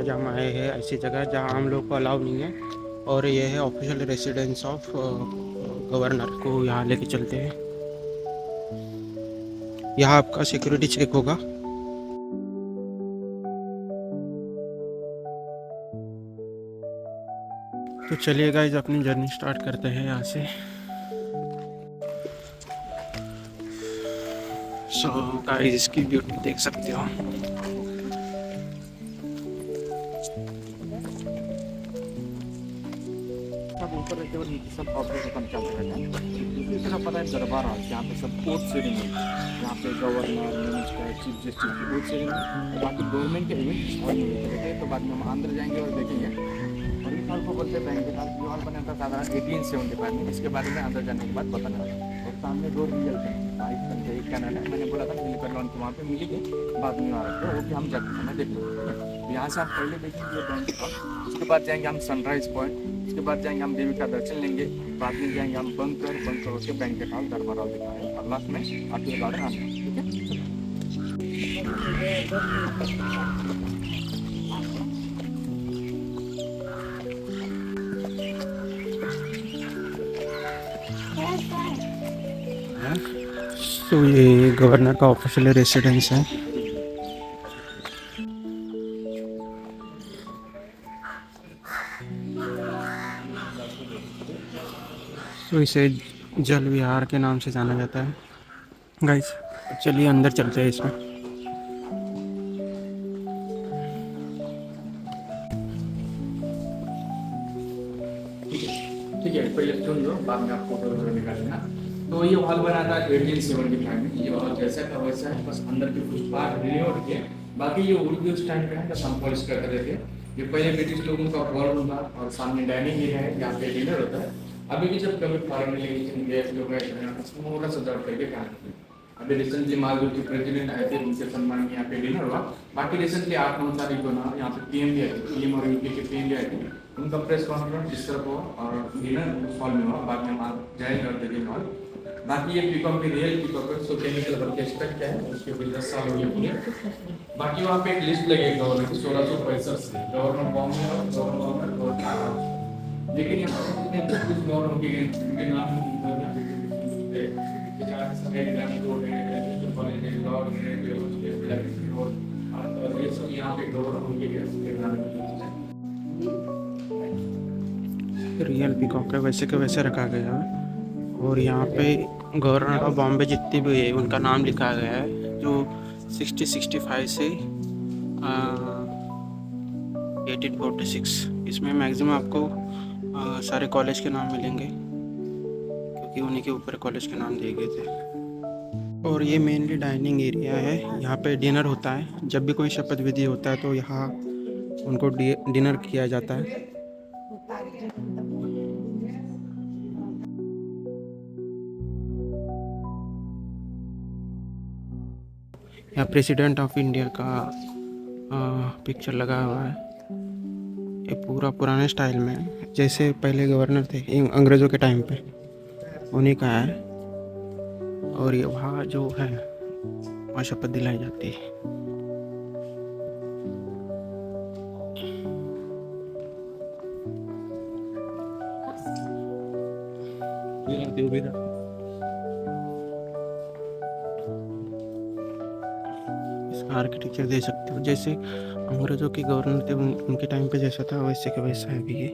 आज हम आए हैं ऐसी जगह जहां हम लोग को अलाउ नहीं है, और ये है ऑफिशियल रेसिडेंस ऑफ गवर्नर को। यहाँ लेके चलते हैं। यहाँ आपका सिक्योरिटी चेक होगा। तो चलिए गाइस, अपनी जर्नी स्टार्ट करते हैं यहाँ से। सो गाइस, इसकी ब्यूटी देख सकते हो। सब ऊपर रहते और नीचे सब ऑपरेशन चलते रहते हैं। दूसरी तरफ पता है दरबार हाउस, यहाँ पे सब कोर्ट सेरेमनी, यहाँ पे गवर्नर, मिनिस्टर, चीफ जस्टिस की कोर्ट सेरेमनी, बाकी गवर्नमेंट के इवेंट हॉल में होते रहते हैं। तो बाद में हम अंदर जाएंगे और देखेंगे। और इस हॉल को बोलते हैं बैंक हॉल। ये हॉल बना था साधारण 1875 में। इसके बारे में अंदर जाने के बाद पता लगा। और सामने दो रियल बाइक का एक कैनल है। मैंने बोला था मिलकर लॉन को वहाँ पे मिली थी, बाद में आ रहे थे वो कि हम जाते समय देख लेंगे। यहाँ से आप पहले देखेंगे बैंक हॉल, उसके बाद जाएंगे हम सनराइज पॉइंट, उसके बाद जाएंगे हम देवी का दर्शन लेंगे, बाद में जाएंगे हम बंकर होकर बैंकेट हॉल, दरबार हॉल दिखाएंगे और लास्ट में आपके गार्डन आना। ठीक है, तो ये गवर्नर का ऑफिशियल रेसिडेंस है। तो इसे जल विहार के नाम से जाना जाता है। गाइस चलिए अंदर चलते हैं इसमें। ठीक है, पहले सुन लो, बाद में आप फोटो वगैरह निकाल लेना। तो ये हॉल बना था 1875 में। ये हॉल जैसा का वैसा है, बस अंदर के कुछ पार्ट रिन्यू किए। बाकी ये उर्दू उस टाइम पे है, जब हम पॉलिश करते थे। ये पहले ब्रिटिश लोगों का हॉल रूम था और सामने डाइनिंग एरिया है, यहाँ पे डिनर होता है। अभी भी जब कभी फॉरेन में गेस्ट लोग पूरा सजावट करके खाते। अभी रिसेंटली मालदीव के प्रेसिडेंट आए थे, उनके सम्मान में यहाँ पे डिनर हुआ। बाकी रिसेंटली 8-9 तारीख को ना यहाँ पे पीएम भी आए थे, पीएम और यूके के पीएम भी आए थे। उनका प्रेस कॉन्फ्रेंस इस तरफ हुआ और डिनर हॉल में हुआ। बाद में हम जाएंगे और देखेंगे हॉल। बाकी ये पीकॉक भी रियल पीकॉक है, सो केमिकल वर्क के एक्सपेक्ट क्या है उसके भी 10 साल हो गए पूरे। बाकी वहाँ पे एक लिस्ट लगेगी गवर्नमेंट की 1665 से, गवर्नर बॉम्बे और गवर्नर, लेकिन यहाँ पे कुछ गवर्नर के नाम रियल पीकॉक है, वैसे के वैसे रखा गया है। और यहाँ पे गवर्नर ऑफ बॉम्बे जितनी भी है उनका नाम लिखा गया है, जो 60-65 से 1846। इसमें मैक्सिमम आपको सारे कॉलेज के नाम मिलेंगे, क्योंकि उन्हीं के ऊपर कॉलेज के नाम दिए गए थे। और ये मेनली डाइनिंग एरिया है, यहाँ पे डिनर होता है। जब भी कोई शपथ विधि होता है तो यहाँ उनको डिनर किया जाता है। यहाँ प्रेसिडेंट ऑफ इंडिया का पिक्चर लगा हुआ है। ये पूरा पुराने स्टाइल में, जैसे पहले गवर्नर थे अंग्रेज़ों के टाइम पे, उन्हीं का है। और ये वहाँ जो है वहाँ शपथ दिलाई जाती है। इसका आर्किटेक्चर दे सकते हो, जैसे अंग्रेज़ों के गवर्नर थे उनके टाइम पे जैसा था वैसे का वैसा है भी ये।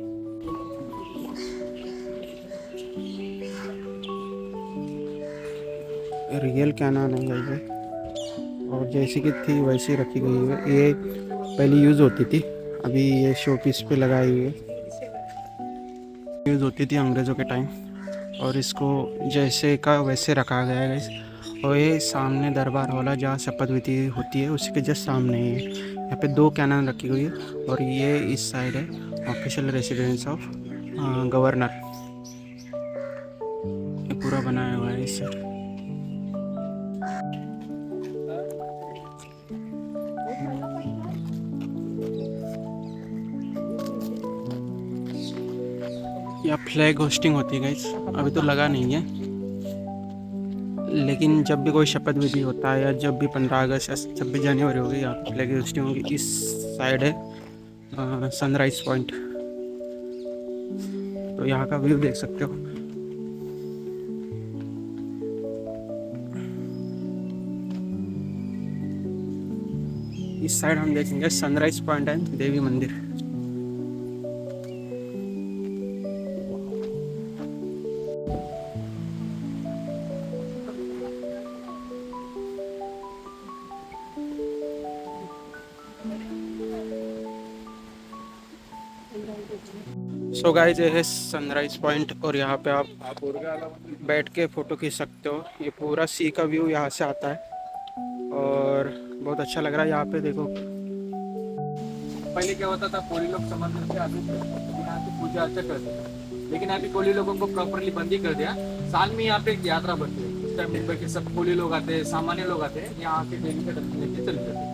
रियल क्या नाम है ये, और जैसी की थी वैसी रखी गई है। ये पहले यूज़ होती थी, अभी ये शो पीस पे लगाई हुई है। यूज़ होती थी अंग्रेज़ों के टाइम, और इसको जैसे का वैसे रखा गया है गाइस। और ये सामने दरबार हॉल है जहाँ शपथ विधि होती है, उसी के जस्ट सामने ही है। यहाँ पे 2 कैनन रखी हुई है, और ये इस साइड है ऑफिशियल रेसिडेंस ऑफ गवर्नर। ये पूरा बनाया हुआ है इस साइड। या फ्लैग होस्टिंग होती है गाइस, अभी तो लगा नहीं है, लेकिन जब भी कोई शपथ विधि होता है या जब भी 15 अगस्त या 26 जनवरी होगी, यहाँ फ्लैग होस्टिंग होगी। इस साइड है सनराइज पॉइंट। तो यहाँ का व्यू देख सकते हो। इस साइड हम देखेंगे सनराइज पॉइंट एंड देवी मंदिर। सो गाइस, ये है सनराइज पॉइंट और यहाँ पे आप बैठ के फ़ोटो खींच सकते हो। ये पूरा सी का व्यू यहाँ से आता है और बहुत अच्छा लग रहा है। यहाँ पे देखो, पहले क्या होता था, कोली लोग समंदर से आते थे, यहाँ पे पूजा अर्चा करते थे, लेकिन अभी कोली लोगों को प्रॉपरली बंदी कर दिया। साल में यहाँ पे एक यात्रा बढ़ती है। उस टाइम मुंबई के सब कोली लोग आते हैं, सामान्य लोग आते हैं, यहाँ आके देवी का दर्शन लेके चले जाते हैं।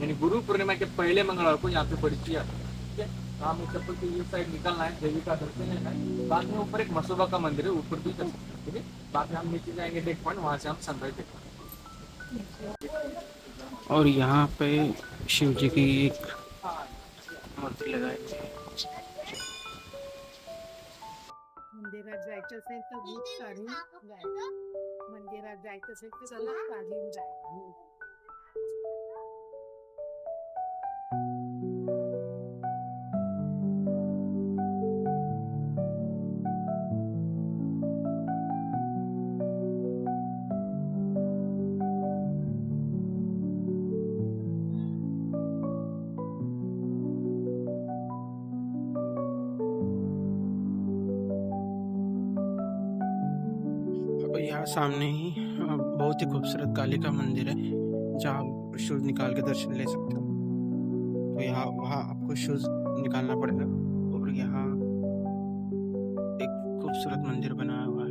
यानी गुरु पूर्णिमा के पहले मंगलवार को यहाँ पे बड़ी आती है। ठीक है, तो हमें चप्पल की इस साइड निकलना है, देवी का दर्शन लेना है। बाद में ऊपर एक मसोबा का मंदिर है, ऊपर भी कर सकते हैं। ठीक है, बाद में हम नीचे जाएंगे डेक पॉइंट, वहाँ से हम सनराइज देखेंगे। और यहाँ पे शिव जी की एक मूर्ति लगाई थी। मंदिरात जायचं असेल तर बुक काढून जायचं. मंदिरात जायचं असेल तर चला काढून जायचं. और यहाँ सामने ही बहुत ही खूबसूरत काली का मंदिर है, जहाँ आप शूज निकाल के दर्शन ले सकते हो। तो यहाँ वहाँ आपको शूज निकालना पड़ेगा। और यहाँ एक खूबसूरत मंदिर बनाया हुआ है।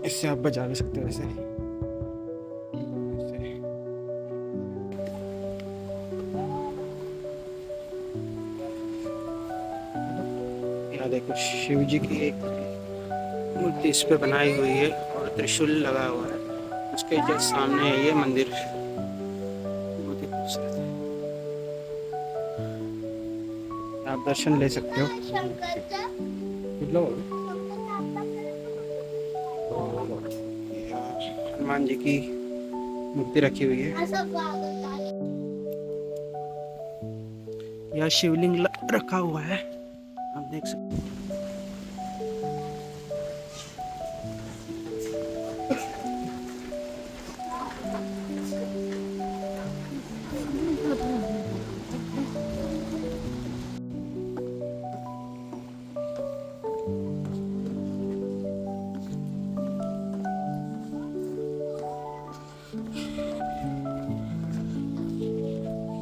इससे आप बजा भी सकते हो ऐसे। यहाँ देखो, शिव जी की एक मूर्ति इस पे बनाई हुई है और त्रिशूल लगा हुआ है। उसके जस्ट सामने है ये मंदिर, बहुत ही खूबसूरत है। आप दर्शन ले सकते हो। हनुमान जी की मूर्ति रखी हुई है। यह शिवलिंग रखा हुआ है, आप देख सकते हैं।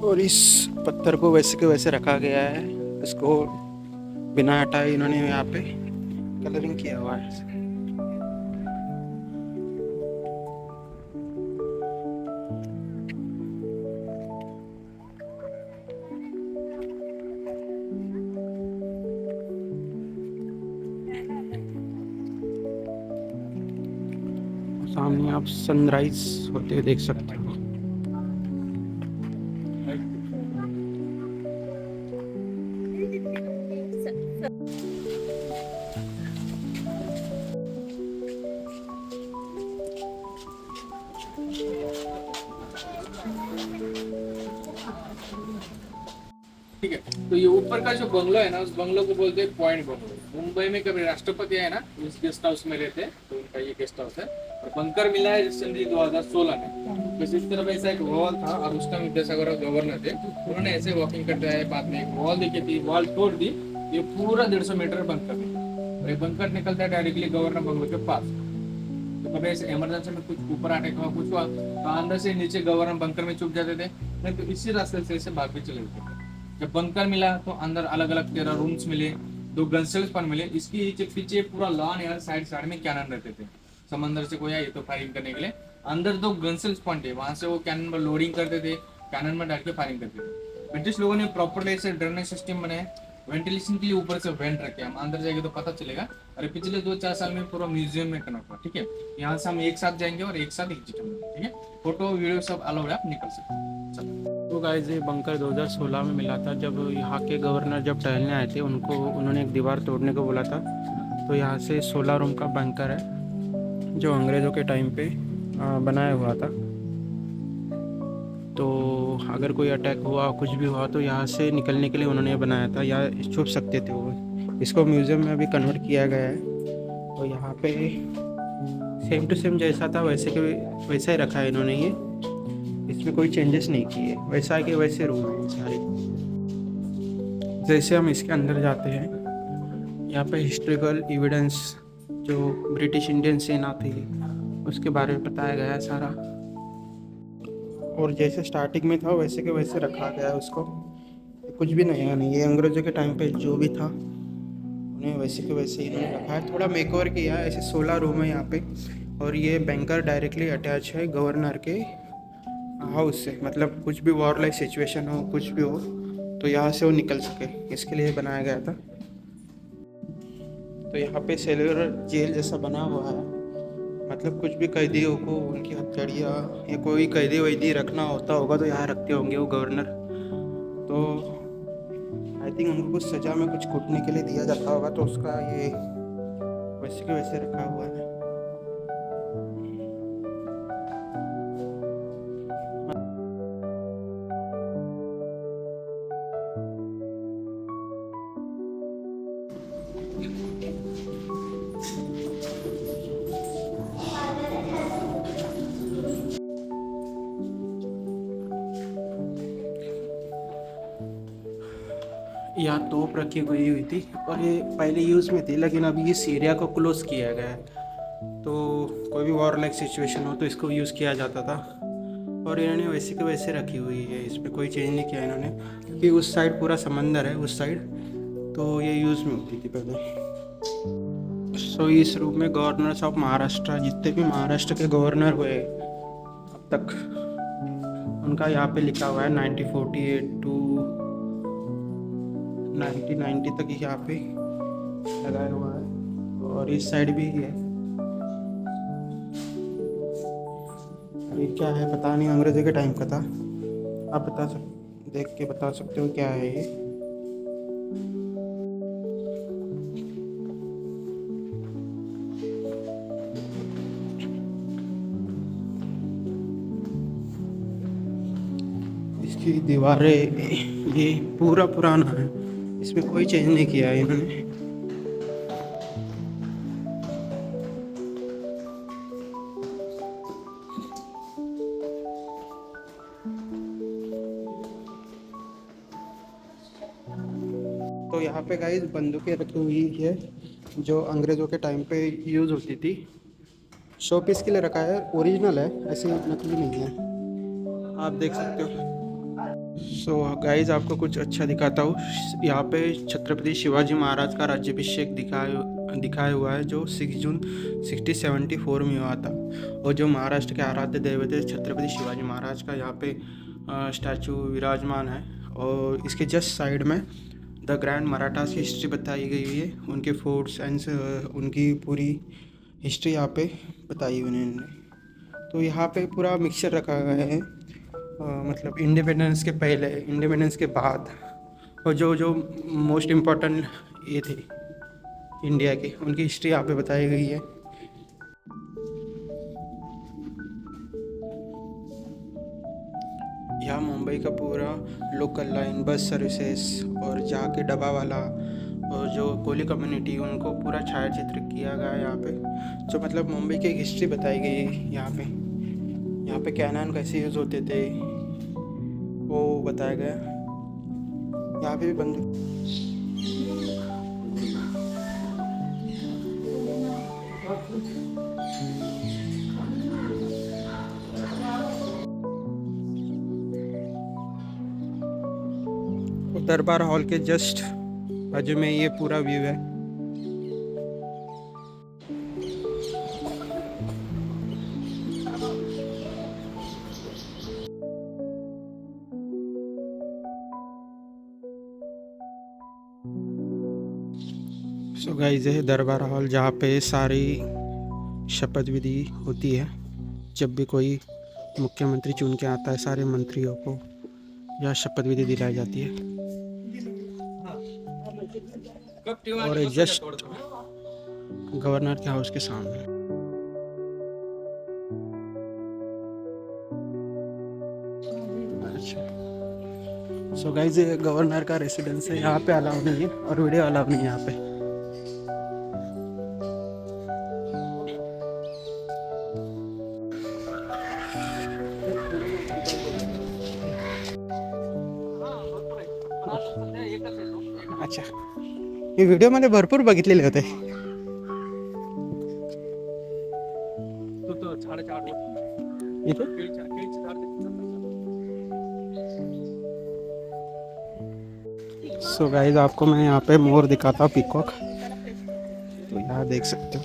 और इस पत्थर को वैसे के वैसे रखा गया है। इसको बिना हटाए इन्होंने यहाँ पे कलरिंग किया हुआ है। सामने आप सनराइज होते हुए देख सकते हो। ठीक है, तो ये ऊपर का जो बंगलो है ना, उस बंगलो को बोलते हैं पॉइंट बंगलो। मुंबई में कभी राष्ट्रपति है ना, इस गेस्ट हाउस में रहते हैं, तो उनका ये गेस्ट हाउस है। और बंकर मिला है रिसेंटली 2016 में। बस इस तरफ ऐसा एक वॉल था, और उस टाइम विद्यासागर गवर्नर थे, उन्होंने ऐसे वॉकिंग करते आए। बाद में एक वॉल देखी थी, वॉल तोड़ दी, ये पूरा 150 मीटर बंकर में। और ये बंकर निकलता है डायरेक्टली गवर्नर बंगलो के पास। तो कभी ऐसे इमरजेंसी में कुछ ऊपर अटैक हुआ, कुछ हुआ, तो अंदर से नीचे गवर्नर बंकर में छुप जाते थे। नहीं तो इसी रास्ते से इसे भाग भी चले जाते थे। जब बंकर मिला तो अंदर अलग अलग 13 रूम्स मिले, 2 गन्स पॉइंट मिले। इसके पीछे पूरा लॉन यार, साइड साइड में कैनन रहते थे। समंदर से कोई आए तो फायरिंग करने के लिए अंदर 2 गन्स पॉइंट है, वहां से वो कैनन पर लोडिंग करते थे, कैनन में डाल के फायरिंग करते थे। ब्रिटिश लोगों ने प्रॉपरली ऐसे ड्रेनेज सिस्टम बनाए, वेंटिलेशन के लिए ऊपर से वेंट रखे। हम अंदर जाएंगे तो पता चलेगा। अरे पिछले 2-4 साल में पूरा म्यूजियम में कनेक्ट हुआ, ठीक है। यहाँ से हम एक साथ जाएंगे और एक साथ एग्जिट होंगे, ठीक है। फोटो वीडियो सब अलाउड है, आप निकल सकते हैं। चलो। तो गाइस ये बंकर 2016 में मिला था, जब यहाँ के गवर्नर जब टहलने आए थे उन्होंने एक दीवार तोड़ने को बोला था। तो यहाँ से 16 रूम का बंकर है जो अंग्रेज़ों के टाइम पे बनाया हुआ था। तो अगर कोई अटैक हुआ, कुछ भी हुआ, तो यहाँ से निकलने के लिए उन्होंने बनाया था, या छुप सकते थे वो। इसको म्यूज़ियम में अभी कन्वर्ट किया गया है। तो यहाँ पे सेम टू सेम जैसा था वैसा ही रखा है इन्होंने। ये इसमें कोई चेंजेस नहीं किए, वैसा के वैसे रूम है सारे। जैसे हम इसके अंदर जाते हैं, यहाँ पे हिस्ट्रिकल एविडेंस जो ब्रिटिश इंडियन सेना थी उसके बारे में बताया गया है सारा। और जैसे स्टार्टिंग में था वैसे के वैसे रखा गया है उसको, कुछ भी नया नहीं। ये अंग्रेज़ों के टाइम पे जो भी था उन्हें वैसे के वैसे इन्होंने रखा है। थोड़ा मेकओवर किया है। ऐसे 16 रूम है यहाँ पे। और ये बैंकर डायरेक्टली अटैच है गवर्नर के हाउस से, मतलब कुछ भी वॉर लाइक सिचुएशन हो, कुछ भी हो, तो यहाँ से वो निकल सके, इसके लिए बनाया गया था। तो यहाँ पे सेलुलर जेल जैसा बना हुआ है, मतलब कुछ भी कैदियों को उनकी हथकड़ियाँ या कोई कैदी वैदी रखना होता होगा तो यहाँ रखते होंगे वो गवर्नर। तो आई थिंक उनको कुछ सज़ा में कुछ कूटने के लिए दिया जाता होगा, तो उसका ये वैसे के वैसे रखा हुआ है। यहाँ तोप रखी हुई थी और ये पहले यूज़ में थी, लेकिन अभी इस एरिया को क्लोज़ किया गया है। तो कोई भी वॉर लाइक सिचुएशन हो तो इसको यूज़ किया जाता था। और इन्होंने वैसे के वैसे रखी हुई है, इसमें कोई चेंज नहीं किया इन्होंने, क्योंकि उस साइड पूरा समंदर है उस साइड, तो ये यूज़ में होती थी पहले। सो इस रूम में गवर्नर्स ऑफ महाराष्ट्र, जितने भी महाराष्ट्र के गवर्नर हुए अब तक, उनका यहाँ पे लिखा हुआ है 1948 टू 1990 तक यहाँ पे लगाया हुआ है। और इस साइड भी है। ये क्या है पता नहीं, अंग्रेज़ों के टाइम का था। आप देख के बता सकते हो क्या है ये। इसकी दीवारें, ये पूरा पुराना है, इसमें कोई चेंज नहीं किया है इन्होंने। तो यहाँ पे गाइस बंदूकें रखी हुई है जो अंग्रेज़ों के टाइम पे यूज़ होती थी। शो पीस के लिए रखा है, ओरिजिनल है, ऐसी नकली नहीं है, आप देख सकते हो। सो गाइस आपको कुछ अच्छा दिखाता हूँ। यहाँ पे छत्रपति शिवाजी महाराज का राज्याभिषेक दिखाया हुआ है, जो 6 जून 1674 में हुआ था। और जो महाराष्ट्र के आराध्य दैवत छत्रपति शिवाजी महाराज का यहाँ पे स्टैचू विराजमान है। और इसके जस्ट साइड में द ग्रैंड मराठास की हिस्ट्री बताई गई है, उनके फोर्ट्स एंड उनकी पूरी हिस्ट्री यहाँ पे बताई हुई उन्होंने। तो यहाँ पे पूरा मिक्सचर रखा गया है, मतलब इंडिपेंडेंस के पहले, इंडिपेंडेंस के बाद, और जो मोस्ट इम्पोर्टेंट ये थे इंडिया की, उनकी हिस्ट्री यहाँ पे बताई गई है। यहाँ मुंबई का पूरा लोकल लाइन, बस सर्विसेज और जहाँ के डब्बा वाला और जो कोली कम्युनिटी, उनको पूरा छायाचित्र किया गया है यहाँ पे। जो मतलब मुंबई की एक हिस्ट्री बताई गई है यहाँ पे। यहाँ पे कैनन कैसे यूज़ होते थे वो बताया गया। यहाँ पे भी बंदूक, दरबार हॉल के जस्ट बाजू में ये पूरा व्यू है। सो गाइस, ये है दरबार हॉल जहाँ पे सारी शपथ विधि होती है। जब भी कोई मुख्यमंत्री चुन के आता है, सारे मंत्रियों को यह शपथ विधि दिलाई जाती है। और जस्ट गवर्नर के हाउस के सामने। अच्छा, सो गाइस, ये गवर्नर का रेसिडेंस है। यहाँ पे अलाउ नहीं है और वीडियो अलाउ नहीं है यहाँ पे। अच्छा, हे व्हिडिओ मध्ये भरपूर बघितलेले होते। इथे सो गाइस, आपको मैं यहाँ पे मोर दिखाता हूँ, पीकॉक। तो यहाँ देख सकते हो।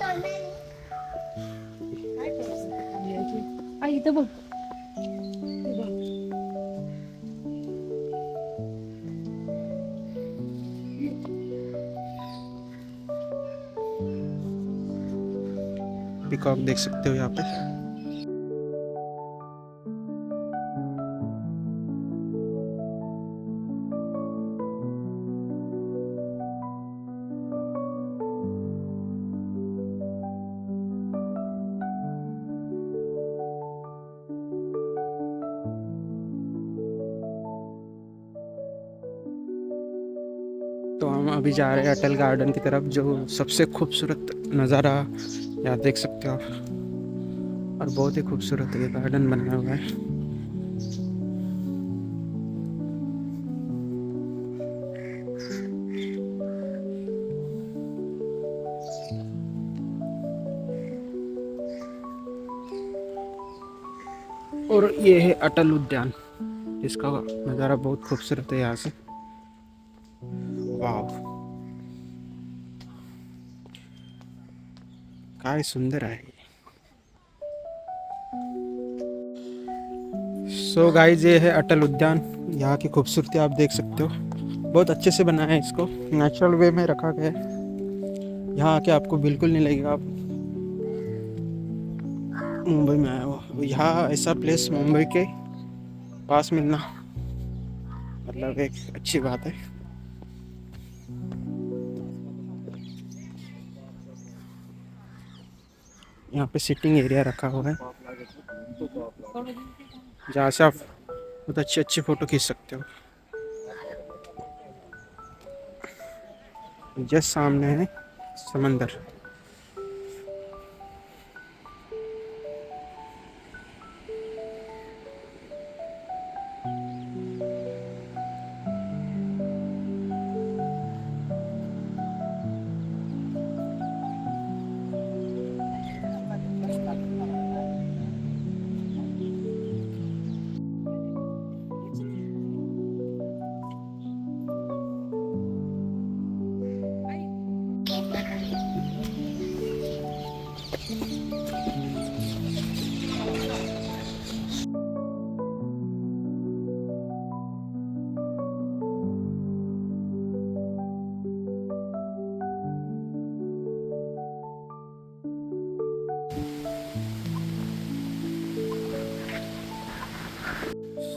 इथं बघ पीकॉक देख सकते हो यहाँ पे। तो हम अभी जा रहे हैं अटल गार्डन की तरफ, जो सबसे खूबसूरत नज़ारा यहाँ देख सकते हो आप। और बहुत ही खूबसूरत ये गार्डन बना हुआ है। और ये है अटल उद्यान, इसका नज़ारा बहुत खूबसूरत है यहाँ से। वाव, काय सुंदर है। सो गाइस, ये है अटल उद्यान। यहाँ की खूबसूरती आप देख सकते हो। बहुत अच्छे से बनाया है, इसको नेचुरल वे में रखा गया है। यहाँ आके आपको बिल्कुल नहीं लगेगा आप मुंबई में आए हो। यहाँ ऐसा प्लेस मुंबई के पास मिलना मतलब एक अच्छी बात है। यहाँ पे सिटिंग एरिया रखा हुआ है, जहाँ से आप बहुत अच्छी अच्छी फ़ोटो खींच सकते हो। जस्ट सामने है समंदर।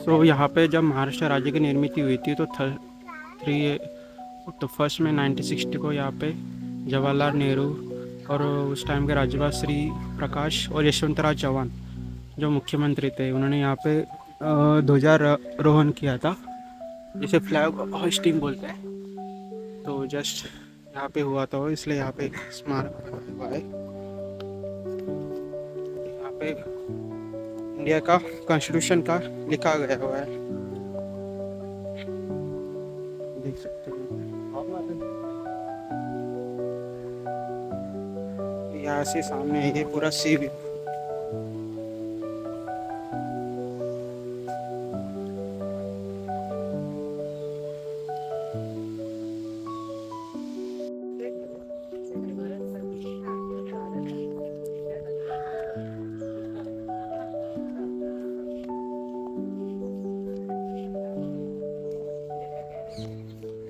तो यहाँ पे जब महाराष्ट्र राज्य की निर्मित हुई थी तो फर्स्ट में 1960 को यहाँ पे जवाहरलाल नेहरू और उस टाइम के राज्यपाल श्री प्रकाश और यशवंतराव चौहान जो मुख्यमंत्री थे, उन्होंने यहाँ पे ध्वजारोहण किया था, जिसे फ्लैग होस्टिंग बोलते हैं। तो जस्ट यहाँ पे हुआ था, इसलिए यहाँ पे एक स्मारक हुआ है। यहाँ पे इंडिया का कॉन्स्टिट्यूशन का लिखा गया हुआ है, देख सकते हो। यहाँ से सामने ये पूरा सी व्यू।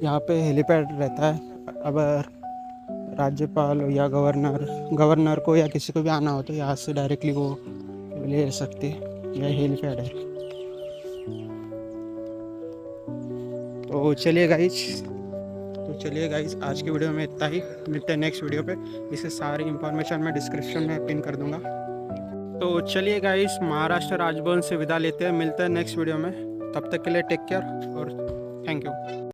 यहाँ पे हेलीपैड रहता है। अगर राज्यपाल या गवर्नर को या किसी को भी आना हो तो यहाँ से डायरेक्टली वो ले सकते हैं। यह हेलीपैड है। तो चलिए गाइस आज की वीडियो में इतना ही। मिलते हैं नेक्स्ट वीडियो पे। इससे सारी इंफॉर्मेशन मैं डिस्क्रिप्शन में पिन कर दूंगा। तो चलिए गाइस महाराष्ट्र राजभवन से विदा लेते हैं। मिलते हैं नेक्स्ट वीडियो में। तब तक के लिए टेक केयर और थैंक यू।